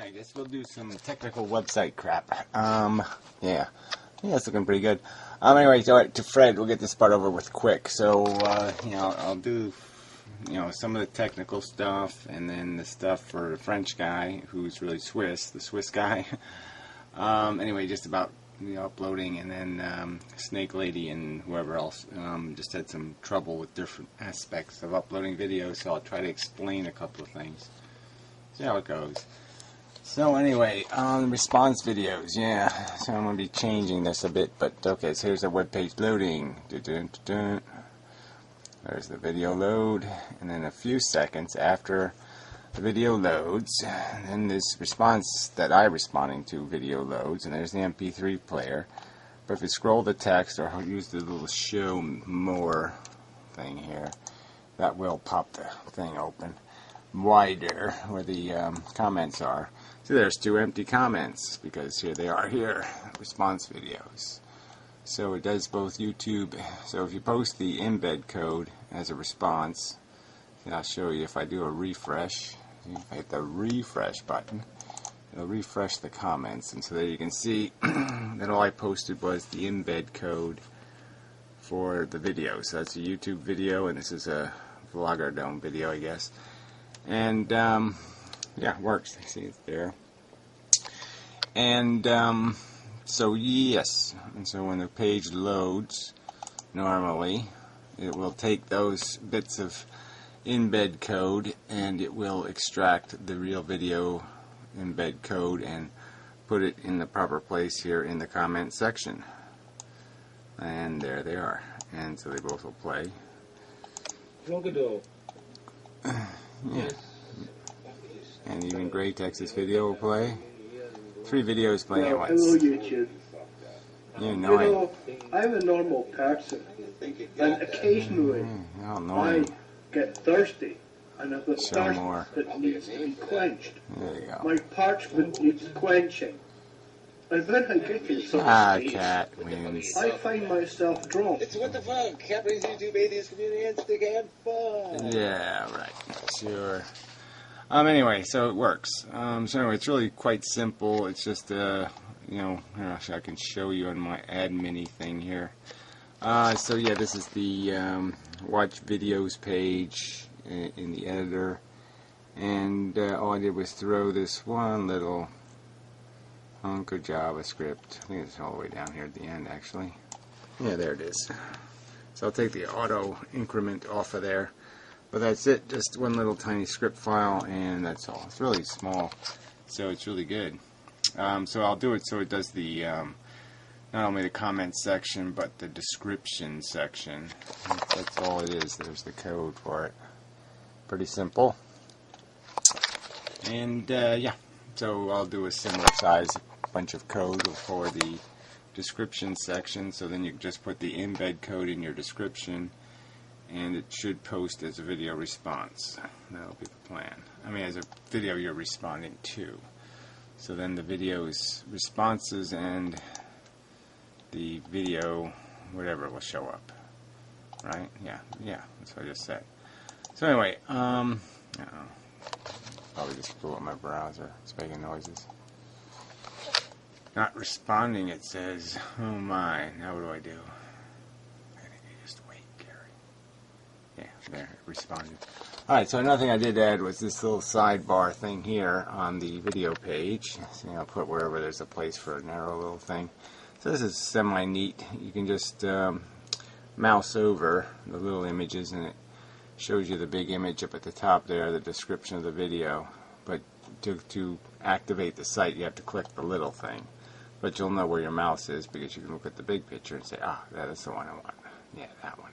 I guess we'll do some technical website crap. Yeah, it's looking pretty good. Anyway, so to Fred, we'll get this part over with quick. So, I'll do, some of the technical stuff, and then the stuff for the French guy, who's really Swiss, the Swiss guy. Anyway, just about uploading, and then Snake Lady and whoever else just had some trouble with different aspects of uploading videos, so I'll try to explain a couple of things. See how it goes. So anyway, response videos, yeah. So I'm going to be changing this a bit, but okay, so here's the web page loading. There's the video load, and then a few seconds after the video loads, and then this response that I'm responding to video loads, and there's the MP3 player. But if you scroll the text or use the little show more thing here, that will pop the thing open wider where the comments are. So there's 2 empty comments because here they are here, response videos. So it does both YouTube. So if you post the embed code as a response, and I'll show you if I do a refresh. If I hit the refresh button, it'll refresh the comments, and so there you can see that all I posted was the embed code for the video. So that's a YouTube video, and this is a Vlogger Dome video, I guess. And yeah, it works. See, it's there. And so yes, and so when the page loads, normally it will take those bits of embed code and it will extract the real video embed code and put it in the proper place here in the comment section. And there they are. And so they both will play. Yeah. And even Gray Texas video will play. 3 videos playing at once. Hello, YouTube. You I'm a normal person, and occasionally I get thirsty, and I've got thirst that needs to be quenched. There you go. My parchment needs quenching. And when I get to such stage, cat wins. I find myself drunk. It's what the fuck? Cat Race YouTube Atheist Community and stick and fun. Yeah, right. Sure. Anyway, so it works. So anyway, it's really quite simple. It's just here, I can show you on my add mini thing here. So yeah, this is the watch videos page in the editor, and all I did was throw this one little hunk of JavaScript. I think it's all the way down here at the end, actually. Yeah, there it is. So I'll take the auto increment off of there. But that's it, just one little tiny script file, and that's all. It's really small, so it's really good. So I'll do it so it does the not only the comment section, but the description section. That's all it is. There's the code for it. Pretty simple. And yeah, so I'll do a similar size bunch of code for the description section. So then you just put the embed code in your description, and it should post as a video response. That'll be the plan. I mean, as a video you're responding to. So then the video's responses and the video, whatever, will show up. Right? Yeah, that's what I just said. So anyway, probably just blew up my browser. It's making noises. Not responding, it says. Oh my, now what do I do? I think you just wait, Gary. Yeah, there, it responded. Alright, so another thing I did add was this little sidebar thing here on the video page. So I'll put wherever there's a place for a narrow little thing. So this is semi-neat. You can just mouse over the little images and it shows you the big image up at the top there, the description of the video. But to activate the site, you have to click the little thing. But you'll know where your mouse is because you can look at the big picture and say, that's the one I want. Yeah, that one.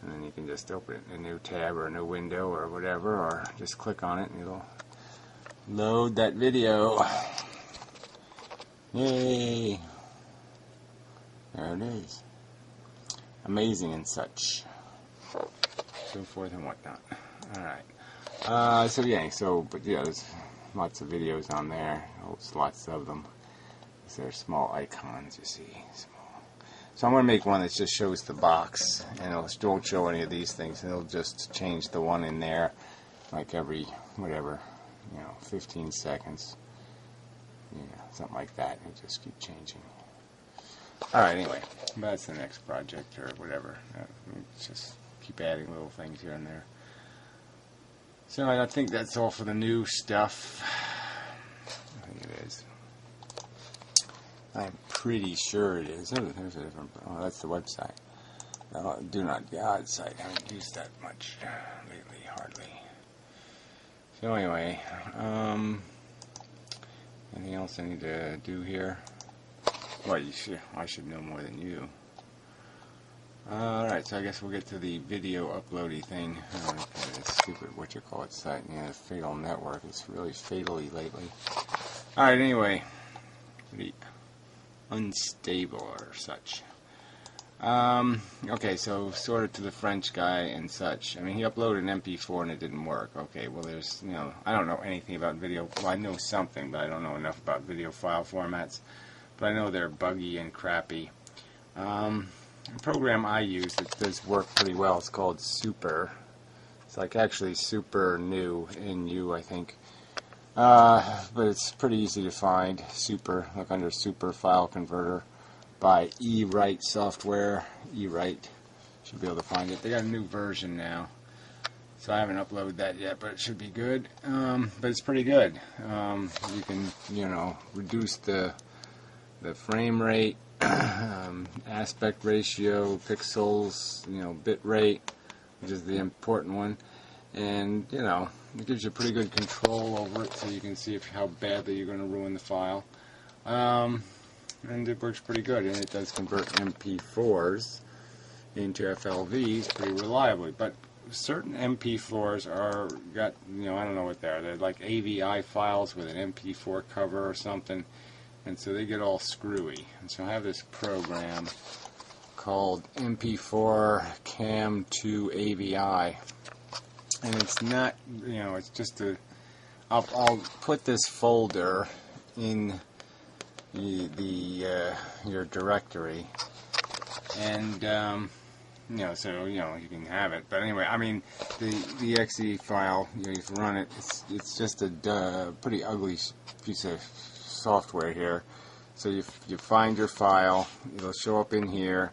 And then you can just open it in a new tab or a new window or whatever, or just click on it and it'll load that video. Yay! There it is. Amazing and such. So forth and whatnot. Alright. So yeah, but yeah, there's lots of videos on there. There's lots of them. They're small icons, you see. So I'm going to make one that just shows the box, and it won't show any of these things, and it'll just change the one in there like every, 15 seconds. something like that. It just keep changing. Alright, anyway, that's the next project or whatever. Just keep adding little things here and there. So I think that's all for the new stuff. I think it is. I'm pretty sure it is. Oh, there's a different. Oh, that's the website. No, Do Not God site. I haven't used that much lately, hardly. So anyway, anything else I need to do here? Well, I should know more than you. Alright, so I guess we'll get to the video uploady thing. This stupid site. Yeah, the Fatal Network. It's really fatally lately. Alright, anyway. Pretty unstable or such. Okay, so sort of to the French guy and such. I mean, he uploaded an MP4 and it didn't work. Okay, well, there's, I don't know anything about video. Well, I know something, but I don't know enough about video file formats. But I know they're buggy and crappy. The program I use that does work pretty well. It's called Super. It's like actually super new in you, I think. But it's pretty easy to find. Super, look under Super File Converter by eWrite Software. eWrite, should be able to find it. They got a new version now, so I haven't uploaded that yet, but it should be good. But it's pretty good. You can, reduce the frame rate, aspect ratio, pixels, bit rate, which is the important one, and it gives you pretty good control over it, so you can see how badly you're going to ruin the file. And it works pretty good, and it does convert MP4s into FLVs pretty reliably. But certain MP4s are got, I don't know what they are. They're like AVI files with an MP4 cover or something, and so they get all screwy. And so I have this program called MP4 Cam2 AVI, and it's not, it's just a. I'll put this folder in your directory, and so you can have it. But anyway, I mean the exe file, you can run it. It's just a pretty ugly piece of software here. So you find your file, it'll show up in here,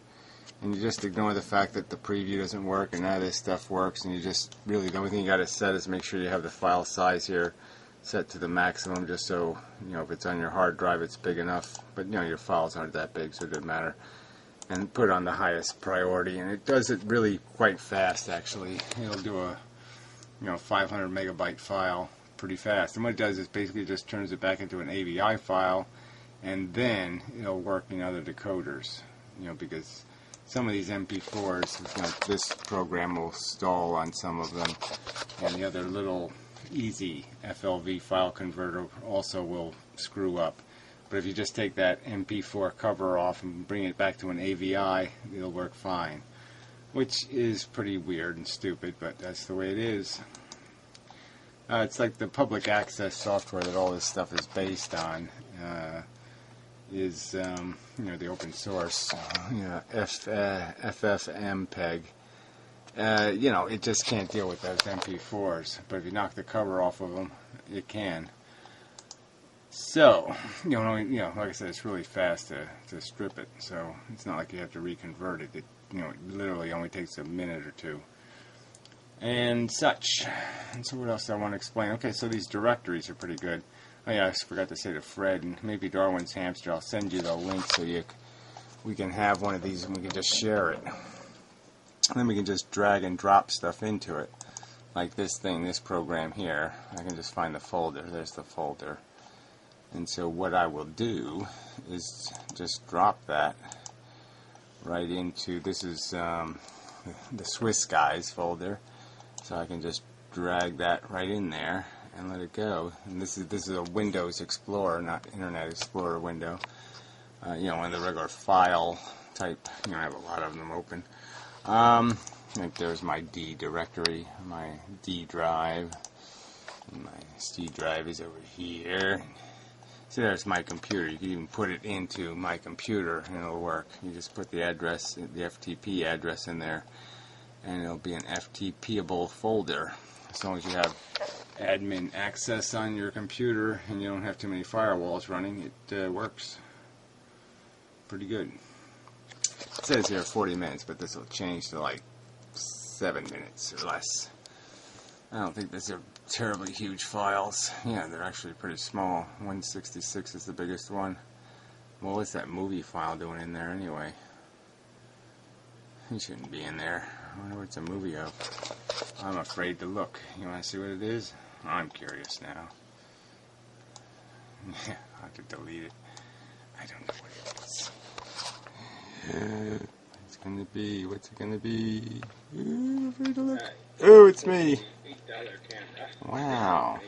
and you just ignore the fact that the preview doesn't work and none of this stuff works, and you just really, the only thing you got to set is make sure you have the file size here set to the maximum, just so if it's on your hard drive it's big enough, but your files aren't that big, so it doesn't matter. And put it on the highest priority, and it does it really quite fast. Actually, it'll do a 500 megabyte file pretty fast, and what it does is basically just turns it back into an AVI file, and then it'll work in other decoders, because some of these MP4s, this program will stall on some of them, and the other little easy FLV file converter also will screw up. But if you just take that MP4 cover off and bring it back to an AVI, it'll work fine. Which is pretty weird and stupid, but that's the way it is. It's like the public access software that all this stuff is based on is the open source FFmpeg. It just can't deal with those MP4s, but if you knock the cover off of them, it can. So, like I said, it's really fast to strip it, so it's not like you have to reconvert it. It literally only takes a minute or two. And such. And so what else do I want to explain? Okay, so these directories are pretty good. Oh yeah, I forgot to say to Fred, and maybe Darwin's Hamster, I'll send you the link so we can have one of these and we can just share it. And then we can just drag and drop stuff into it. Like this program here. I can just find the folder. There's the folder. And so what I will do is just drop that right into, this is the Swiss Guys folder. So I can just drag that right in there and let it go. And this is a Windows Explorer, not Internet Explorer window. One of the regular file type. I have a lot of them open. Like there's my D directory, my D drive. And my C drive is over here. So there's my computer. You can even put it into my computer and it'll work. You just put the address, the FTP address in there, and it'll be an FTP-able folder. As long as you have admin access on your computer and you don't have too many firewalls running, it works pretty good. It says here 40 minutes, but this will change to like 7 minutes or less. I don't think these are terribly huge files. Yeah, they're actually pretty small. 166 is the biggest one. Well, what's that movie file doing in there anyway? He shouldn't be in there. I wonder what it's a movie of. I'm afraid to look. You want to see what it is? I'm curious now. Yeah, I'll have to delete it. I don't know what it is. What's it gonna be? What's it gonna be? Ooh, afraid to look. Oh, it's me. Wow.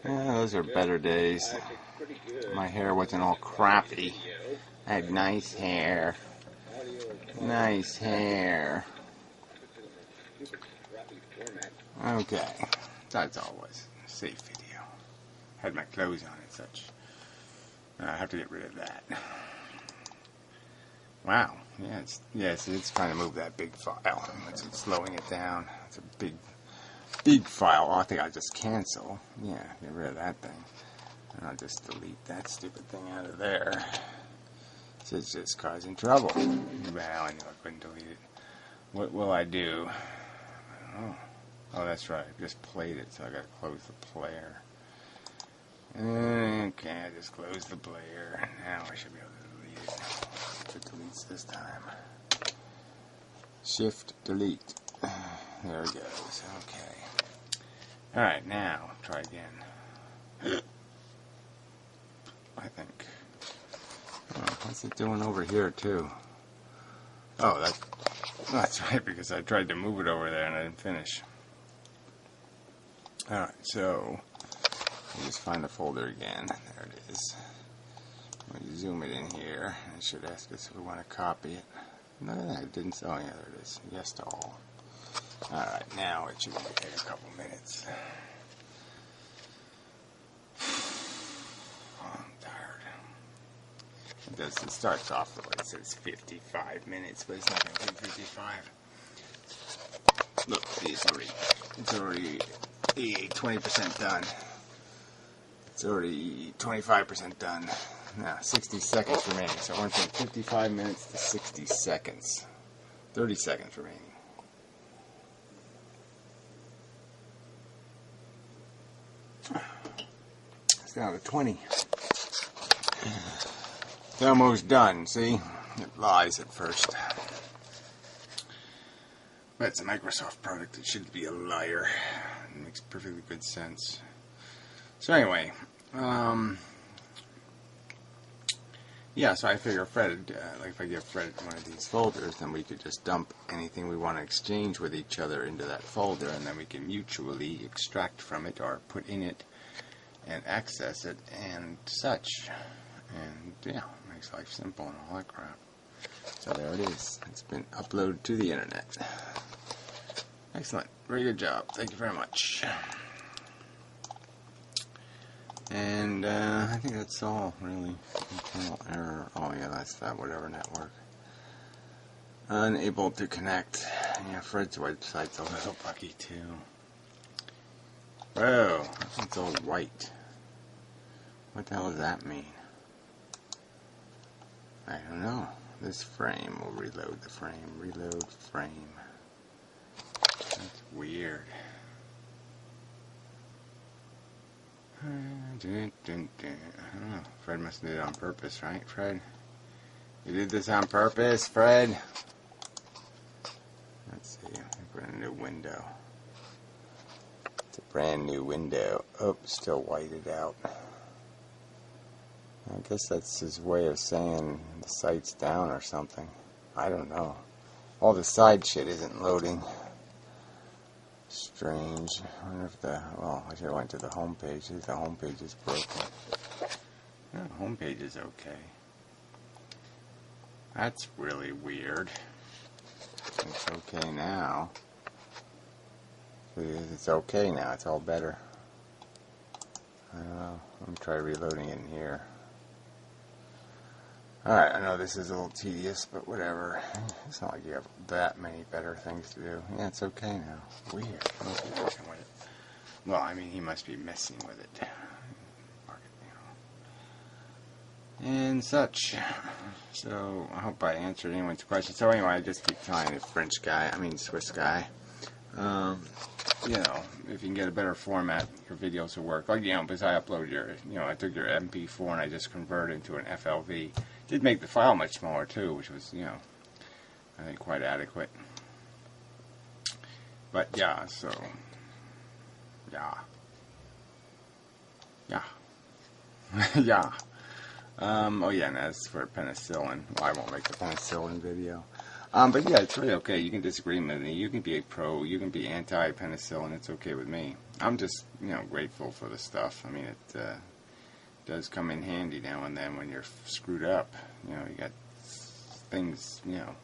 Yeah, those are better days. My hair wasn't all crappy. I had nice hair. Nice hair. Okay. That's all it was. Safe video. Had my clothes on and such. I have to get rid of that. Wow. Yeah, it's trying to move that big file. It's slowing it down. It's a big file. Oh, I think I'll just cancel. Yeah, get rid of that thing. And I'll just delete that stupid thing out of there. It's just causing trouble. Well, I knew I couldn't delete it. What will I do? Oh, that's right. I just played it, so I gotta close the player. Okay, I just closed the player. Now I should be able to delete it. It deletes this time. Shift delete. There it goes. Okay. Alright, now try again. I think. Oh, what's it doing over here too? Oh, that's right, because I tried to move it over there and I didn't finish. Alright, so I'll just find the folder again. There it is. I'm going to zoom it in here. It should ask us if we want to copy it. No, it didn't. Oh, yeah, there it is. Yes to all. Alright, now it should take a couple minutes. Oh, I'm tired. It starts off the way it says 55 minutes, but it's not going to be 55. Look, it's already 20% done. It's already 25% done. Now, 60 seconds remaining. So I went from 55 minutes to 60 seconds. 30 seconds remaining. It's down to 20. It's almost done, see? It lies at first. But it's a Microsoft product. It should be a liar. It makes perfectly good sense. So anyway, yeah, so I figure Fred, like if I give Fred one of these folders, then we could just dump anything we want to exchange with each other into that folder, and then we can mutually extract from it or put in it and access it and such. And yeah, makes life simple and all that crap. So there it is. It's been uploaded to the internet. Excellent. Very good job. Thank you very much. And I think that's all, really. Internal error. Oh, yeah, that's that whatever network. Unable to connect. Yeah, Fred's website's a little buggy, too. Whoa, it's all white. What the hell does that mean? I don't know. This frame will reload the frame. Reload frame. That's weird. I don't know. Fred must have did it on purpose, right, Fred? You did this on purpose, Fred? Let's see. Put in a new window. It's a brand new window. Oh, still whited out. I guess that's his way of saying the site's down or something. I don't know. All the side shit isn't loading. Strange. I wonder if well, I should have went to the home page. The home page is broken. No, the home page is okay. That's really weird. It's okay now. It's okay now. It's all better. I don't know. I'm going to try reloading it in here. Alright, I know this is a little tedious, but whatever. It's not like you have that many better things to do. Yeah, it's okay now. Weird. Must be working with it. Well, I mean, he must be messing with it. And such. So, I hope I answered anyone's question. So, anyway, I just keep telling the Swiss guy, you know, if you can get a better format, your videos will work. Like, you know, because I upload I took your MP4 and I just converted into an FLV. Did make the file much smaller, too, which was, you know, I think quite adequate. But, yeah, so, yeah. Yeah. Oh yeah, and as for penicillin, well, I won't make the penicillin video. But yeah, it's really okay. You can disagree with me. You can be a pro. You can be anti-penicillin. It's okay with me. I'm just, you know, grateful for the stuff. I mean, it does come in handy now and then when you're screwed up. You know, you got things, you know,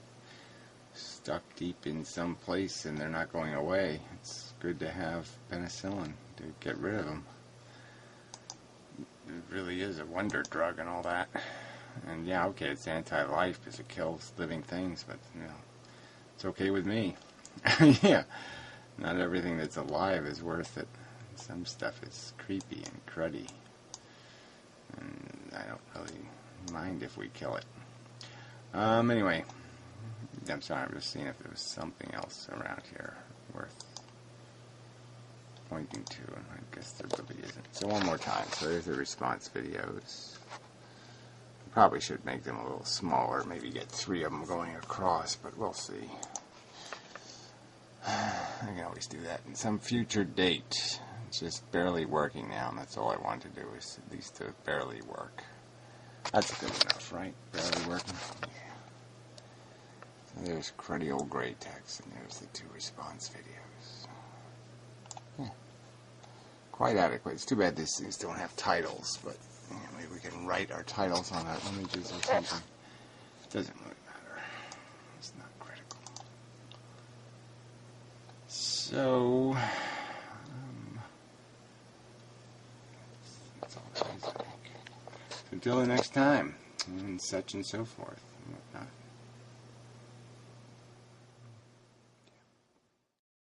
stuck deep in some place and they're not going away. It's good to have penicillin to get rid of them. It really is a wonder drug and all that. And yeah, okay, it's anti-life because it kills living things, but you know, it's okay with me. Yeah, not everything that's alive is worth it. Some stuff is creepy and cruddy, and I don't really mind if we kill it. Anyway, I'm sorry, I'm just seeing if there was something else around here worth pointing to, and I guess there really isn't. So one more time. So there's the response videos. Probably should make them a little smaller, maybe get 3 of them going across, but we'll see. I can always do that in some future date. It's just barely working now, and that's all I want to do is at least to barely work. That's good enough, right? Barely working? Yeah. So there's cruddy old gray text, and there's the 2 response videos. Yeah. Quite adequate. It's too bad these things don't have titles, but you know, maybe we can write our titles on our images or something. It doesn't really matter. It's not critical. So, that's all there is, I think. So until the next time, and such and so forth, and whatnot.